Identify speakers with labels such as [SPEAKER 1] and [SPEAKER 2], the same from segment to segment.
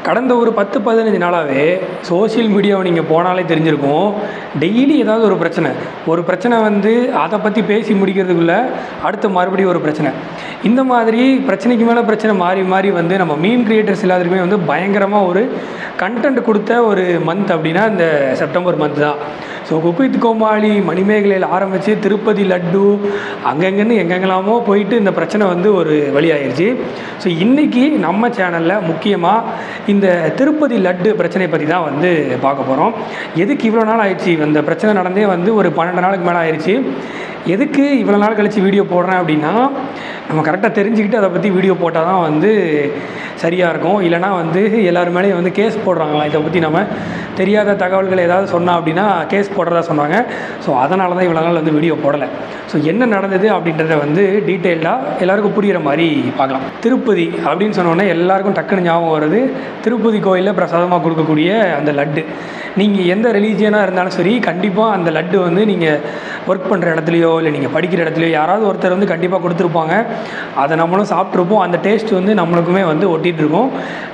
[SPEAKER 1] கடந்த ஒரு 10-15 நாளாகவே சோஷியல் மீடியாவை நீங்கள் போனாலே தெரிஞ்சிருக்கும். டெய்லி ஏதாவது ஒரு பிரச்சனை வந்து அதை பற்றி பேசி முடிக்கிறதுக்குள்ளே அடுத்த மறுபடியும் ஒரு பிரச்சனை. இந்த மாதிரி பிரச்சனைக்கு மேலே பிரச்சனை மாறி மாறி வந்து நம்ம மீம் கிரியேட்டர்ஸ் எல்லாத்துக்குமே வந்து பயங்கரமாக ஒரு கண்டென்ட் கொடுத்த ஒரு மந்த் அப்படின்னா இந்த செப்டம்பர் மந்த் தான். ஸோ குக் வித் கோமாளி, மணிமேகலையில் ஆரம்பித்து திருப்பதி லட்டு அங்கங்கன்னு எங்கெங்கெல்லாமோ போயிட்டு இந்த பிரச்சனை வந்து ஒரு வழியாயிருச்சு. ஸோ இன்றைக்கி நம்ம சேனலில் முக்கியமாக இந்த திருப்பதி லட்டு பிரச்சனை பற்றி தான் வந்து பார்க்க போகிறோம். எதுக்கு இவ்வளோ நாள் ஆயிடுச்சு, இந்த பிரச்சனை நடந்தே வந்து ஒரு 12 நாளுக்கு மேலே ஆயிடுச்சு. எதுக்கு இவ்வளோ நாள் கழித்து வீடியோ போடுறேன் அப்படின்னா, நம்ம கரெக்டாக தெரிஞ்சுக்கிட்டு அதை பற்றி வீடியோ போட்டால் தான் வந்து சரியாக இருக்கும். இல்லைனா வந்து எல்லோரும் மேலேயும் வந்து கேஸ் போடுறாங்களாம். இதை பற்றி நம்ம தெரியாத தகவல்கள் ஏதாவது சொன்னால் அப்படின்னா கேஸ் போடுறதா சொன்னாங்க. ஸோ அதனால தான் இவ்வளோ நாள் வந்து வீடியோ போடலை. ஸோ என்ன நடந்தது அப்படின்றத வந்து டீட்டெயிலாக எல்லாருக்கும் புரிகிற மாதிரி பார்க்கலாம். திருப்பதி அப்படின்னு சொன்னோன்னே எல்லாருக்கும் டக்குன்னு ஞாபகம் வருது திருப்பதி கோயிலில் பிரசாதமாக கொடுக்கக்கூடிய அந்த லட்டு. நீங்கள் எந்த ரிலீஜியனாக இருந்தாலும் சரி, கண்டிப்பாக அந்த லட்டு வந்து நீங்கள் ஒர்க் பண்ணுற இடத்துலையோ இல்லை நீங்கள் படிக்கிற இடத்துலையோ யாராவது ஒருத்தர் வந்து கண்டிப்பாக கொடுத்துருப்பாங்க. அதை நம்மளும் சாப்பிட்ருப்போம். அந்த டேஸ்ட் வந்து நம்மளுக்குமே வந்து ஒட்டிகிட்டு இருக்கும்.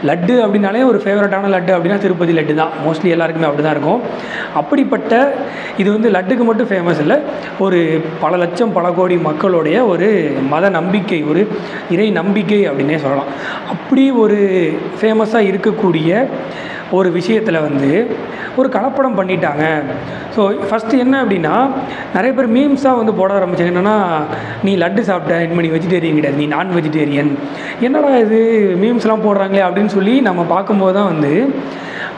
[SPEAKER 1] லட்டு அப்படின்னாலே ஒரு ஃபேவரட்டான லட்டு அப்படின்னா திருப்பதி லட்டு தான். மோஸ்ட்லி எல்லாருக்குமே அப்படி தான் இருக்கும். அப்படிப்பட்ட இது வந்து லட்டுக்கு மட்டும் ஃபேமஸ் இல்லை, ஒரு பல லட்சம் பல கோடி மக்களுடைய ஒரு மத நம்பிக்கை, ஒரு இறை நம்பிக்கை அப்படின்னே சொல்லலாம். அப்படி ஒரு ஃபேமஸாக இருக்கக்கூடிய ஒரு விஷயத்தில் வந்து ஒரு கலப்படம் பண்ணிட்டாங்க. ஸோ ஃபஸ்ட்டு என்ன அப்படின்னா, நிறைய பேர் மீம்ஸாக வந்து போட ஆரம்பித்தாங்க. என்னென்னா, நீ லட்டு சாப்பிட்ட, இனிமேல் நீ வெஜிடேரியன் கிடையாது, நீ நான் வெஜிடேரியன், என்னடா இது மீம்ஸ்லாம் போடுறாங்களே அப்படின்னு சொல்லி நம்ம பார்க்கும்போது தான் வந்து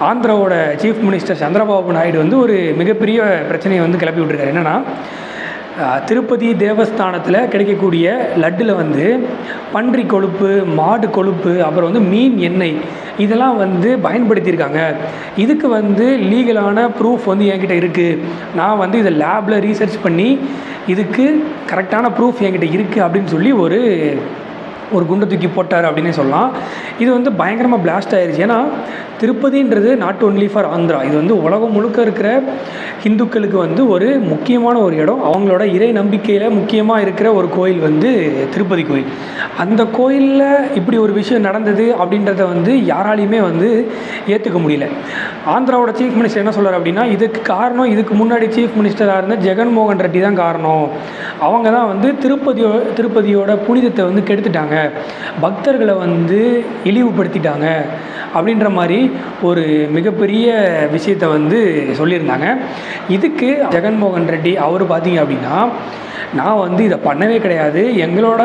[SPEAKER 1] ஆந்திராவோட சீஃப் மினிஸ்டர் சந்திரபாபு நாயுடு வந்து ஒரு மிகப்பெரிய பிரச்சனையை வந்து கிளப்பி விட்டுருக்காரு. என்னென்னா, திருப்பதி தேவஸ்தானத்தில் கிடைக்கக்கூடிய லட்டில் வந்து பன்றி கொழுப்பு, மாடு கொழுப்பு, அப்புறம் வந்து மீன் எண்ணெய் இதெல்லாம் வந்து பயன்படுத்தியிருக்காங்க. இதுக்கு வந்து லீகலான ப்ரூஃப் வந்து என்கிட்ட இருக்குது. நான் வந்து இதை லேபில் ரீசர்ச் பண்ணி இதுக்கு கரெக்டான ப்ரூஃப் என்கிட்ட இருக்குது அப்படின்னு சொல்லி ஒரு குண்டை தூக்கி போட்டார் அப்படின்னே சொல்லலாம். இது வந்து பயங்கரமாக பிளாஸ்ட் ஆயிடுச்சு. ஏன்னா திருப்பதின்றது நாட் ஒன்லி ஃபார் ஆந்திரா, இது வந்து உலகம் முழுக்க இருக்கிற ஹிந்துக்களுக்கு வந்து ஒரு முக்கியமான ஒரு இடம். அவங்களோட இறை நம்பிக்கையில் முக்கியமாக இருக்கிற ஒரு கோயில் வந்து திருப்பதி கோயில். அந்த கோயிலில் இப்படி ஒரு விஷயம் நடந்தது அப்படின்றத வந்து யாராலையுமே வந்து ஏற்றுக்க முடியல. ஆந்திராவோட சீஃப் மினிஸ்டர் என்ன சொல்கிறார் அப்படின்னா, இதுக்கு காரணம் இதுக்கு முன்னாடி சீஃப் மினிஸ்டராக இருந்த ஜெகன்மோகன் ரெட்டி தான் காரணம். அவங்க தான் வந்து திருப்பதியோட புனிதத்தை வந்து கெடுத்துட்டாங்க, பக்தர்களை வந்து இழிவுபடுத்திட்டாங்க அப்படின்ற மாதிரி ஒரு மிகப்பெரிய விஷயத்தை வந்து சொல்லியிருந்தாங்க. இதுக்கு ஜெகன்மோகன் ரெட்டி அவர் பார்த்தீங்க அப்படின்னா, நான் வந்து இதை பண்ணவே கிடையாது, எங்களோட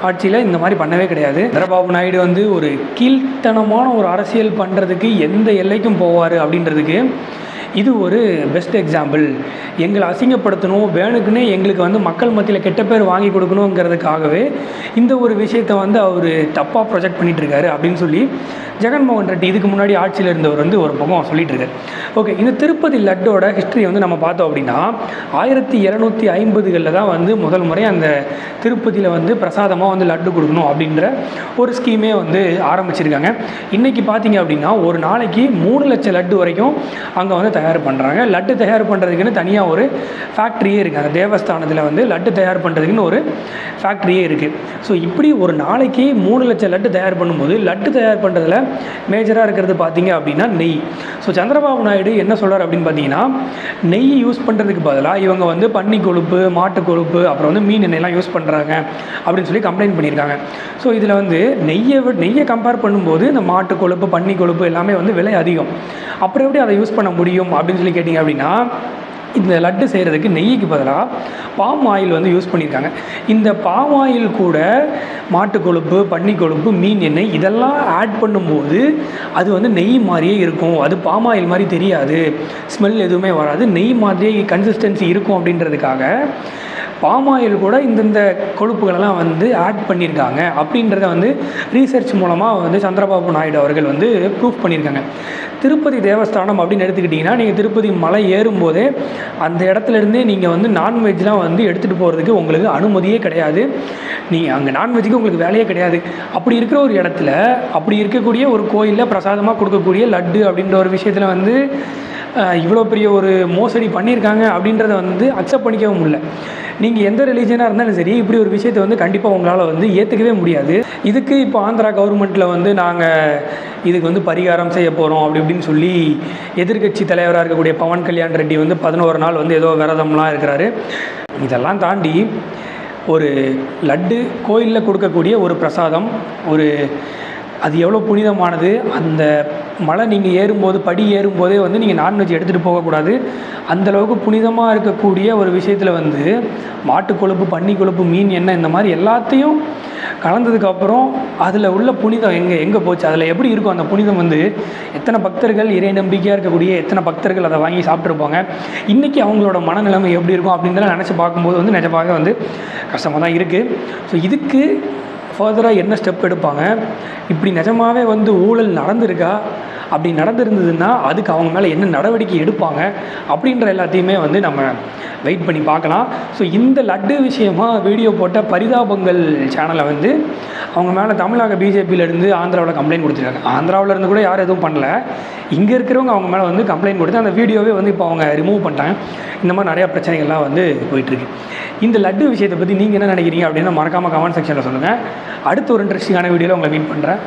[SPEAKER 1] ஆட்சியில் இந்த மாதிரி பண்ணவே கிடையாது. சந்திரபாபு நாயுடு வந்து ஒரு கீழ்த்தனமான ஒரு அரசியல் பண்ணுறதுக்கு எந்த எல்லைக்கும் போவார் அப்படின்றதுக்கு இது ஒரு பெஸ்ட் எக்ஸாம்பிள். எங்களை அசிங்கப்படுத்தணும், வேணுக்குன்னே எங்களுக்கு வந்து மக்கள் மத்தியில் கெட்ட பேர் வாங்கி கொடுக்கணுங்கிறதுக்காகவே இந்த ஒரு விஷயத்தை வந்து அவர் தப்பாக ப்ரொஜெக்ட் பண்ணிகிட்ருக்காரு அப்படின்னு சொல்லி ஜெகன்மோகன் ரெட்டி இதுக்கு முன்னாடி ஆட்சியில் இருந்தவர் வந்து ஒரு பக்கம் சொல்லிட்டு இருக்காரு. ஓகே, இந்த திருப்பதி லட்டோட ஹிஸ்ட்ரி வந்து நம்ம பார்த்தோம் அப்படின்னா 1750களில் தான் வந்து முதல் முறை அந்த திருப்பதியில் வந்து பிரசாதமாக வந்து லட்டு கொடுக்கணும் அப்படின்ற ஒரு ஸ்கீமே வந்து ஆரம்பிச்சிருக்காங்க. இன்றைக்கி பார்த்தீங்க அப்படின்னா ஒரு நாளைக்கு 3 லட்சம் லட்டு வரைக்கும் அங்கே வந்து தயார் பண்ணுறாங்க. லட்டு தயார் பண்ணுறதுக்குன்னு தனியாக ஒரு ஃபேக்ட்ரியே இருக்குது. அந்த தேவஸ்தானத்தில் வந்து லட்டு தயார் பண்ணுறதுக்குன்னு ஒரு ஃபேக்ட்ரியே இருக்குது. ஸோ இப்படி ஒரு நாளைக்கு 3 லட்சம் லட்டு தயார் பண்ணும்போது லட்டு தயார் பண்ணுறதுல மேஜராக இருக்கிறது பார்த்தீங்க அப்படின்னா நெய். ஸோ சந்திரபாபு நாயுடு என்ன சொல்கிறார் அப்படின்னு பார்த்தீங்கன்னா, நெய் யூஸ் பண்ணுறதுக்கு பதிலாக இவங்க வந்து பன்னி கொழுப்பு, மாட்டு கொழுப்பு, அப்புறம் வந்து மீன் எண்ணெய்லாம் யூஸ் பண்ணுறாங்க அப்படின்னு சொல்லி கம்ப்ளைண்ட் பண்ணியிருக்காங்க. ஸோ இதில் வந்து நெய்யை கம்பேர் பண்ணும்போது இந்த மாட்டு கொழுப்பு, பன்னி கொழுப்பு எல்லாமே வந்து விலை அதிகம். அப்புறம் எப்படி அதை யூஸ் பண்ண முடியும் அப்படின்னு சொல்லி கேட்டிங்க அப்படின்னா, இந்த லட்டு செய்கிறதுக்கு நெய்க்கு பதிலாக பாம் ஆயில் வந்து யூஸ் பண்ணியிருக்காங்க. இந்த பாம் ஆயில் கூட மாட்டு கொழுப்பு, பன்னி கொழுப்பு, மீன் எண்ணெய் இதெல்லாம் ஆட் பண்ணும்போது அது வந்து நெய் மாதிரியே இருக்கும். அது பாம் ஆயில் மாதிரி தெரியாது, ஸ்மெல் எதுவுமே வராது, நெய் மாதிரியே கன்சிஸ்டன்சி இருக்கும் அப்படின்றதுக்காக பாம் ஆயில் கூட இந்தந்த கொழுப்புகளெல்லாம் வந்து ஆட் பண்ணியிருக்காங்க அப்படின்றத வந்து ரீசர்ச் மூலமாக வந்து சந்திரபாபு நாயுடு அவர்கள் வந்து ப்ரூஃப் பண்ணியிருக்காங்க. திருப்பதி தேவஸ்தானம் அப்படின்னு எடுத்துக்கிட்டிங்கன்னா, நீங்கள் திருப்பதி மலை ஏறும்போதே அந்த இடத்துலேருந்தே நீங்கள் வந்து நான்வெஜ்லாம் வந்து எடுத்துகிட்டு போகிறதுக்கு உங்களுக்கு அனுமதியே கிடையாது. நீங்கள் அங்கே நான்வெஜ்ஜுக்கு உங்களுக்கு வேலையே கிடையாது. அப்படி இருக்கிற ஒரு இடத்துல, அப்படி இருக்கக்கூடிய ஒரு கோயிலில் பிரசாதமாக கொடுக்கக்கூடிய லட்டு அப்படின்ற ஒரு விஷயத்தில் வந்து இவ்வளோ பெரிய ஒரு மோசடி பண்ணியிருக்காங்க அப்படின்றத வந்து அக்செப்ட் பண்ணிக்கவும் முடியல. நீங்கள் எந்த ரிலீஜனாக இருந்தாலும் சரி, இப்படி ஒரு விஷயத்தை வந்து கண்டிப்பாக உங்களால் வந்து ஏற்றுக்கவே முடியாது. இதுக்கு இப்போ ஆந்திரா கவர்மெண்ட்டில் வந்து நாங்கள் இதுக்கு வந்து பரிகாரம் செய்ய போகிறோம் அப்படி இப்படின்னு சொல்லி எதிர்க்கட்சி தலைவராக இருக்கக்கூடிய பவன் கல்யாண் ரெட்டி வந்து 11 நாள் வந்து ஏதோ விரதம்லாம் இருக்கிறாரு. இதெல்லாம் தாண்டி ஒரு லட்டு கோயிலில் கொடுக்கக்கூடிய ஒரு பிரசாதம், அது எவ்வளோ புனிதமானது. அந்த மலை நீங்கள் ஏறும்போது, படி ஏறும்போதே வந்து நீங்கள் நான்வெஜ் எடுத்துகிட்டு போகக்கூடாது. அந்தளவுக்கு புனிதமாக இருக்கக்கூடிய ஒரு விஷயத்தில் வந்து மாட்டு கொழுப்பு, பன்னி கொழுப்பு, மீன் எண்ணெய் இந்த மாதிரி எல்லாத்தையும் கலந்ததுக்கப்புறம் அதில் உள்ள புனிதம் எங்கே போச்சு, அதில் எப்படி இருக்கும் அந்த புனிதம் வந்து எத்தனை பக்தர்கள், இறை நம்பிக்கையாக இருக்கக்கூடிய எத்தனை பக்தர்கள் அதை வாங்கி சாப்பிட்ருப்பாங்க. இன்றைக்கி அவங்களோட மனநிலைமை எப்படி இருக்கும் அப்படின்றத நினச்சி பார்க்கும்போது வந்து நிஜமாக வந்து கஷ்டமாக தான் இருக்குது. ஸோ இதுக்கு ஃபர்தராக என்ன ஸ்டெப் எடுப்பாங்க, இப்படி நிஜமாகவே வந்து ஊழல் நடந்திருக்கா, அப்படி நடந்திருந்ததுன்னா அதுக்கு அவங்க மேலே என்ன நடவடிக்கை எடுப்பாங்க அப்படின்ற எல்லாத்தையுமே வந்து நம்ம வெயிட் பண்ணி பார்க்கலாம். ஸோ இந்த லட்டு விஷயமாக வீடியோ போட்ட பரிதாபங்கள் சேனலை வந்து அவங்க மேலே தமிழக பிஜேபியிலேருந்து ஆந்திராவில் கம்ப்ளைண்ட் கொடுத்துருக்காங்க. ஆந்திராவிலேருந்து கூட யாரும் எதுவும் பண்ணல, இங்கே இருக்கிறவங்க அவங்க மேலே வந்து கம்ப்ளைண்ட் கொடுத்து அந்த வீடியோவே வந்து இப்போ அவங்க ரிமூவ் பண்ணிட்டாங்க. இந்த மாதிரி நிறையா பிரச்சனைகள்லாம் வந்து போயிட்டுருக்கு. இந்த லட்டு விஷயத்தை பற்றி நீங்கள் என்ன நினைக்கிறீங்க அப்படின்னு மறக்காமல் கமெண்ட் செக்ஷனில் சொல்லுங்கள். அடுத்த ஒரு இன்ட்ரெஸ்டிங்கான வீடியோவில் உங்களை மீட் பண்ணுறேன்.